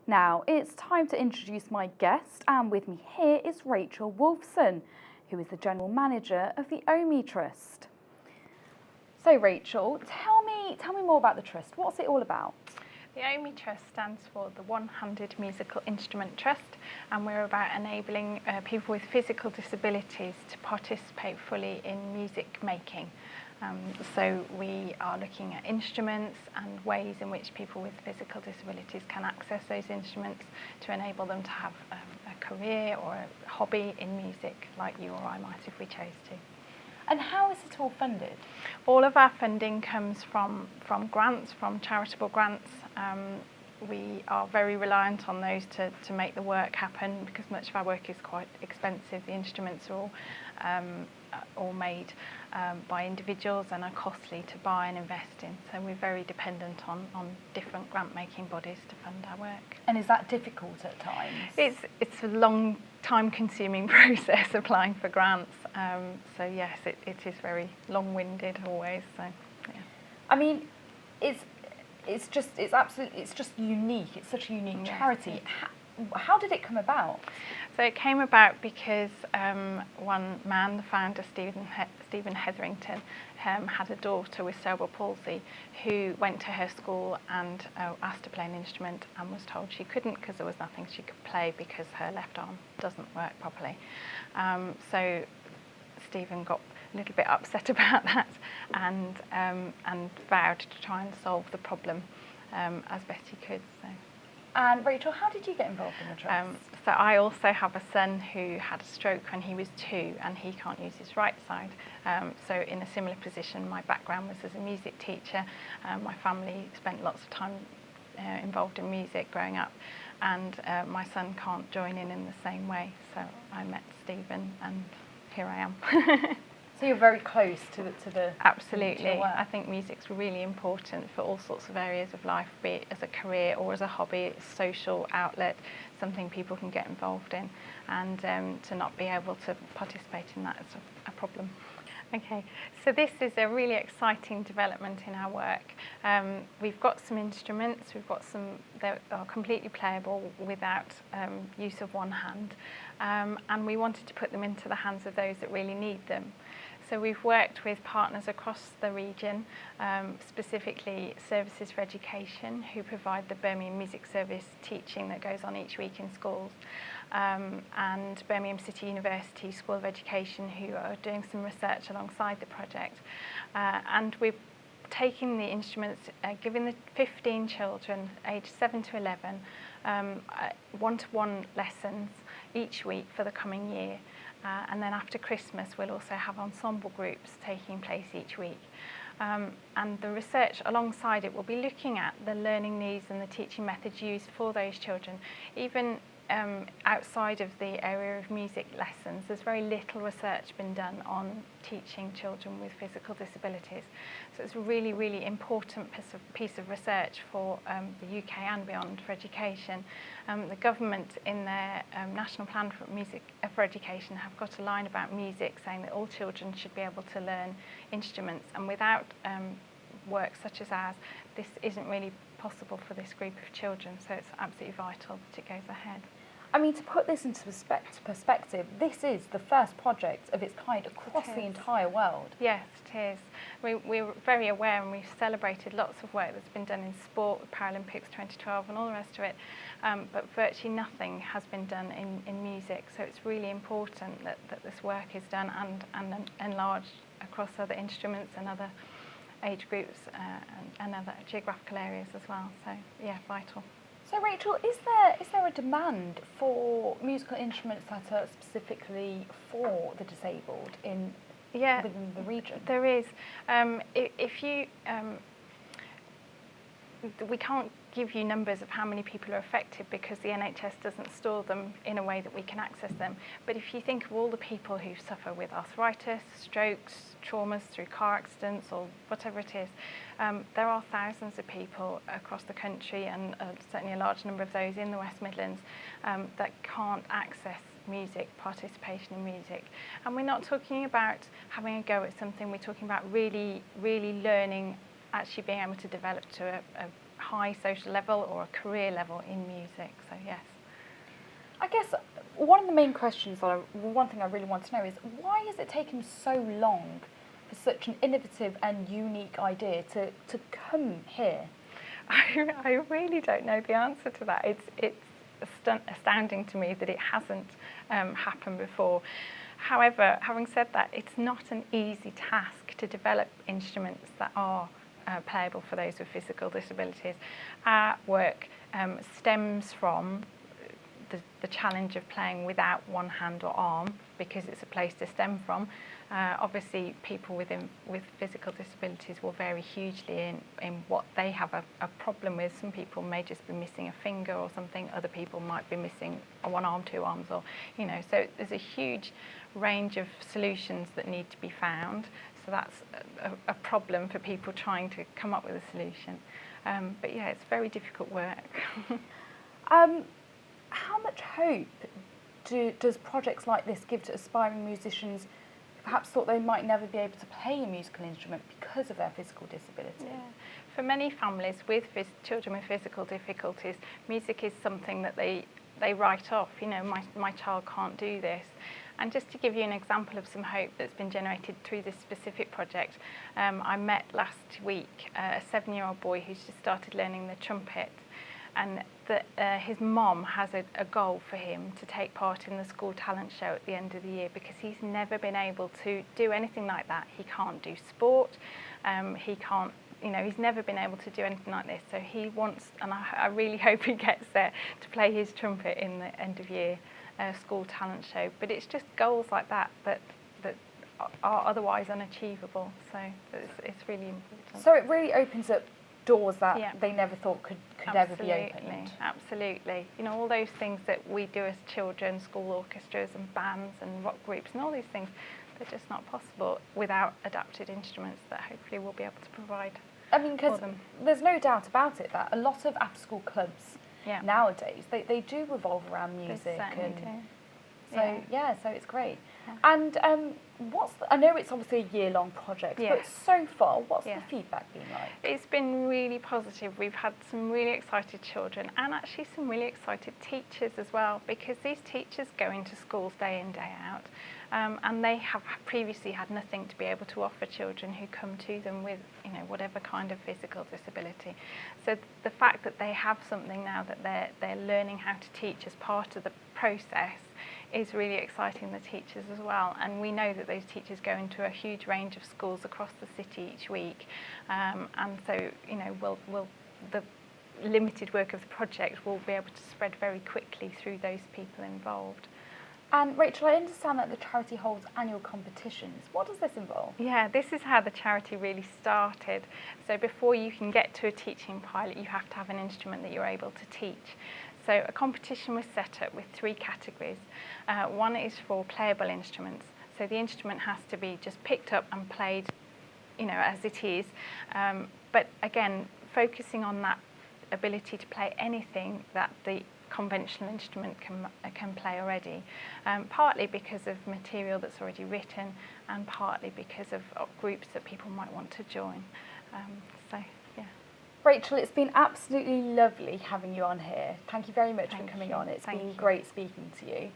Now it's time to introduce my guest, and with me here is Rachel Wolfson, who is the General Manager of the OHMI Trust. So Rachel, tell me more about the Trust. What's it all about? The OHMI Trust stands for the One-Handed Musical Instrument Trust, and we're about enabling people with physical disabilities to participate fully in music making. So we are looking at instruments and ways in which people with physical disabilities can access those instruments to enable them to have a career or a hobby in music like you or I might if we chose to. And how is it all funded? All of our funding comes from grants, from charitable grants. We are very reliant on those to make the work happen because much of our work is quite expensive. The instruments are all made by individuals and are costly to buy and invest in. So we're very dependent on different grant-making bodies to fund our work. And is that difficult at times? It's a long, time-consuming process applying for grants. So yes, it is very long-winded always. So yeah. I mean, it's just unique. It's such a unique charity. How did it come about? So it came about because one man, the founder, Stephen Hetherington, had a daughter with cerebral palsy who went to her school and asked to play an instrument and was told she couldn't because there was nothing she could play because her left arm doesn't work properly. So Stephen got a little bit upset about that and vowed to try and solve the problem as best he could. So. And Rachel, how did you get involved in the trust? So I also have a son who had a stroke when he was 2 and he can't use his right side. So in a similar position, my background was as a music teacher. My family spent lots of time involved in music growing up, and my son can't join in the same way. So I met Stephen and here I am. So you're very close to the Absolutely. To work. I think music's really important for all sorts of areas of life, be it as a career or as a hobby. It's a social outlet, something people can get involved in, and to not be able to participate in that is a problem. Okay, so this is a really exciting development in our work. We've got some instruments, that are completely playable without use of one hand, and we wanted to put them into the hands of those that really need them. So we've worked with partners across the region, specifically Services for Education, who provide the Birmingham Music Service teaching that goes on each week in schools, and Birmingham City University School of Education, who are doing some research alongside the project. And we're taking the instruments, giving the 15 children aged 7 to 11 one-to-one lessons each week for the coming year. And then after Christmas, we'll also have ensemble groups taking place each week. And the research alongside it will be looking at the learning needs and the teaching methods used for those children. Even outside of the area of music lessons, there's very little research been done on teaching children with physical disabilities. So it's a really, really important piece of research for the UK and beyond for education. The government in their National Plan for Education have got a line about music saying that all children should be able to learn instruments, and without work such as ours, this isn't really possible for this group of children, so it's absolutely vital that it goes ahead. I mean, to put this into perspective, this is the first project of its kind across the entire world. Yes, it is. We're very aware, and we've celebrated lots of work that's been done in sport, with Paralympics 2012 and all the rest of it, but virtually nothing has been done in music, so it's really important that this work is done and enlarged across other instruments and other age groups and other geographical areas as well. So yeah, vital. So Rachel, is there a demand for musical instruments that are specifically for the disabled within the region? There is. We can't give you numbers of how many people are affected because the NHS doesn't store them in a way that we can access them. But if you think of all the people who suffer with arthritis, strokes, traumas through car accidents or whatever it is, there are thousands of people across the country, and certainly a large number of those in the West Midlands, that can't access music, participation in music. And we're not talking about having a go at something, we're talking about really, really learning, actually being able to develop to a high social level or a career level in music. So yes. I guess one of the main questions, one thing I really want to know is, why has it taken so long for such an innovative and unique idea to come here? I really don't know the answer to that. It's astounding to me that it hasn't happened before. However, having said that, it's not an easy task to develop instruments that are playable for those with physical disabilities. Our work stems from the challenge of playing without one hand or arm, because it's a place to stem from. Obviously, people with physical disabilities will vary hugely in what they have a problem with. Some people may just be missing a finger or something. Other people might be missing one arm, two arms, or So there's a huge range of solutions that need to be found. So that's a problem for people trying to come up with a solution. But yeah, it's very difficult work. How much hope does projects like this give to aspiring musicians who perhaps thought they might never be able to play a musical instrument because of their physical disability? Yeah. For many families with children with physical difficulties, music is something that they write off. My child can't do this. And just to give you an example of some hope that's been generated through this specific project, I met last week a 7-year-old boy who's just started learning the trumpet. And his mom has a goal for him to take part in the school talent show at the end of the year, because he's never been able to do anything like that. He can't do sport, he can't, he's never been able to do anything like this. So he wants, and I really hope he gets there, to play his trumpet in the end of year school talent show. But it's just goals like that are otherwise unachievable. So it's really important. So it really opens up doors that they never thought could ever be opened. Absolutely. All those things that we do as children, school orchestras and bands and rock groups and all these things, they're just not possible without adapted instruments that hopefully we'll be able to provide. I mean, because there's no doubt about it that a lot of after-school clubs nowadays, they do revolve around music. They certainly do. So it's great. Yeah. And I know it's obviously a year-long project, but so far, what's the feedback been like? It's been really positive. We've had some really excited children and actually some really excited teachers as well, because these teachers go into schools day in, day out, and they have previously had nothing to be able to offer children who come to them with whatever kind of physical disability. So the fact that they have something now that they're learning how to teach as part of the process is really exciting the teachers as well. And we know that those teachers go into a huge range of schools across the city each week, and so the limited work of the project will be able to spread very quickly through those people involved. And Rachel, I understand that the charity holds annual competitions. What does this involve? Yeah, this is how the charity really started. So before you can get to a teaching pilot, you have to have an instrument that you're able to teach. So a competition was set up with 3 categories. One is for playable instruments. So the instrument has to be just picked up and played, as it is. But again, focusing on that ability to play anything that the conventional instrument can play already, partly because of material that's already written, and partly because of groups that people might want to join. Rachel, it's been absolutely lovely having you on here. Thank you very much for coming on. It's been great speaking to you.